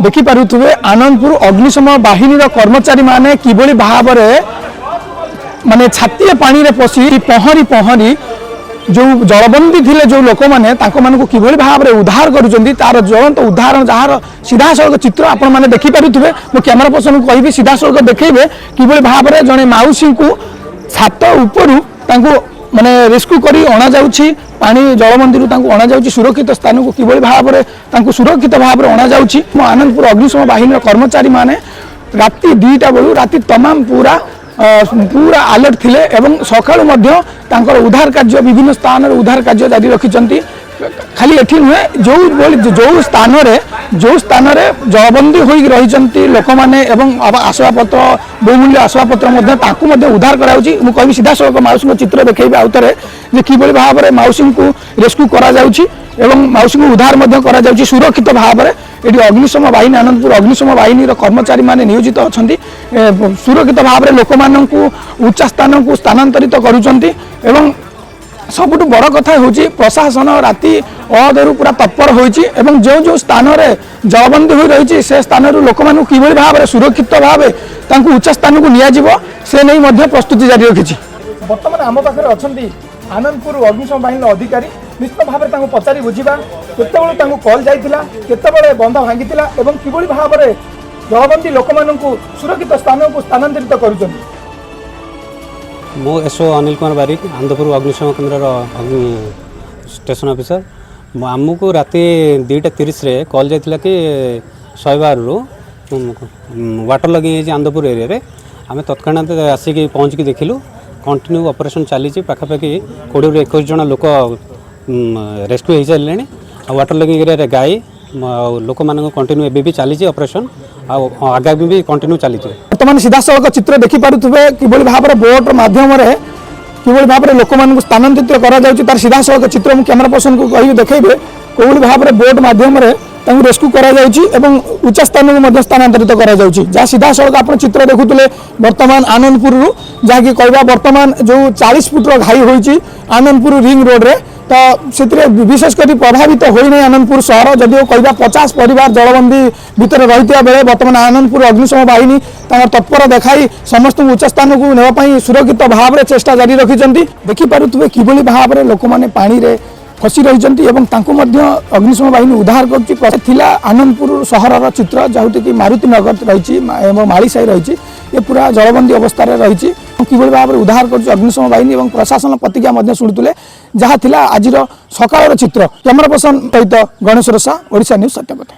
देखिपे आनंदपुर अग्निशम बाहिनी कर्मचारी माने किभली भाव माने छाती पानी रे पशि पहरी पहरी जो जलबंदी थिले जो लोक मैंने किभली भाव में उद्धार करुँच तार ज्वलंत उद्धार जार सीधा सड़क चित्र आपण मैंने देखिपे मो कैमेरा पर्सन को कहि सीधा सड़क देखेबे किभली भाव में जड़े माउसी को छात उपरू माने रेस्क्यू करी अणा जाउछि पानी जलबंदी अणा जाउछि सुरक्षित स्थान को किभली भाव में सुरक्षित भाव में अणा जाउछि। आनंदपुर अग्निशम बाहिनी कर्मचारी माने राति 2टा बेलू राति तमाम पूरा अलर्ट थिले एवं सकाळु मध्य तांकर उद्धार कार्य विभिन्न स्थान उद्धार कार्य जारी रखिचंती। खाली एठी नुहे जो स्थान रे जलबंदी होई रहिचंती लोक माने एवं आसवाबपत्र बहुमूल्य आसवाबपत्र मध्य ताकू मध्य उद्धार कराउची। मु कहबी सीधा सड़क माउसी को चित्र देखैबे आउतरे जे किभली भाव में माउसी को रेस्क्यू करा जाउची एवं माउसी को उद्धार मध्य करा जाउची सुरक्षित भाव में। एटी अग्निशम बाहिनी आनंदपुर अग्निशम बाहिनी कर्मचारी माने नियोजित अछंती सुरक्षित भाव में लोक माननकु उच्च स्थान को स्थानांतरित करूचंती। एवं सबुठ बड़ कथा हूँ प्रशासन राति अधरू पूरा तत्पर होइछि एवं जो जो स्थान रे जलबंदी हो रही से स्थान लोक मानू किभली भाव में सुरक्षित भाव उच्च स्थान को नियाजिबो से नहीं मध्य प्रस्तुति जारी रखिछि। वर्तमान आम पाखे अछंती आनंदपुर अग्निशम बाहिनी अधिकारी निश्चित भाव में पचारि बुझा केतबेले कल जाइतिला केतबेले बंध भांगितिला एवं किभली भाव में जलबंदी लोक मानू सुरक्षित स्थान को स्थानांतरित करुछंती। मो एसओ अनिल कुमार बारिक आनंदपुर अग्निशम केन्द्र स्टेशन ऑफिसर आमको राति 2:30 कल जाइतिला कि 112 वाटर लगी आनंदपुर एरिया रे आम तत्काल आसिक पहुँच देखिलु कंटिन्यू ऑपरेशन चली पाखापाखि 20-21 जन लोक रेस्क्यू हो सारे वाटर लगिंग एरिया गाई लोक मान कंटिन्यू एबी चली ऑपरेशन आगामी भी कंटिन्यू चली। वर्तमान सीधा सड़क चित्र देखिपे किभली भाव में बोट माध्यम किभली भाव में लोक मान स्थानांतरित कर सीधा सड़क चित्र मुझे कैमेरा पर्सन को कहि देखेबे कोभली भाव में बोट माध्यम रेस्क्यू करा उच्च स्थान को स्थानांतरित करा सीधा सड़क आप चित्र देखुले वर्तमान आनंदपुर जहाँकि कहवा वर्तमान जो 40 फुट्र घाई होती आनंदपुर रिंग रोड रे तो से विशेष कर प्रभावित होना आनंदपुर सहर जदिव कहवा 50 परिवार जलबंदी भितर रही बेले वर्तमान आनंदपुर अग्निशम बाहिनी तत्पर देखाई समस्त उच्च स्थान को नापी सुरक्षित भाव में चेष्टा जारी रखिंट। देखिपे किभली भाव में लोक मैंने पानी रे फसी रही अग्निशम बाहिनी उद्धार कर आनंदपुर सहर चित्र जहाँ कि मारुति नगर रही मालीसाई रही ये पूरा जलबंदी अवस्था रही किभली भाव में उद्धार कर अग्निशम बाहिनी और प्रशासन प्रतिज्ञा शुणुले जहाँ आज सकाळ चित्र कैमेरा पर्सन सहित गणेश रसा ओडिशा न्यूज सत्यपथ।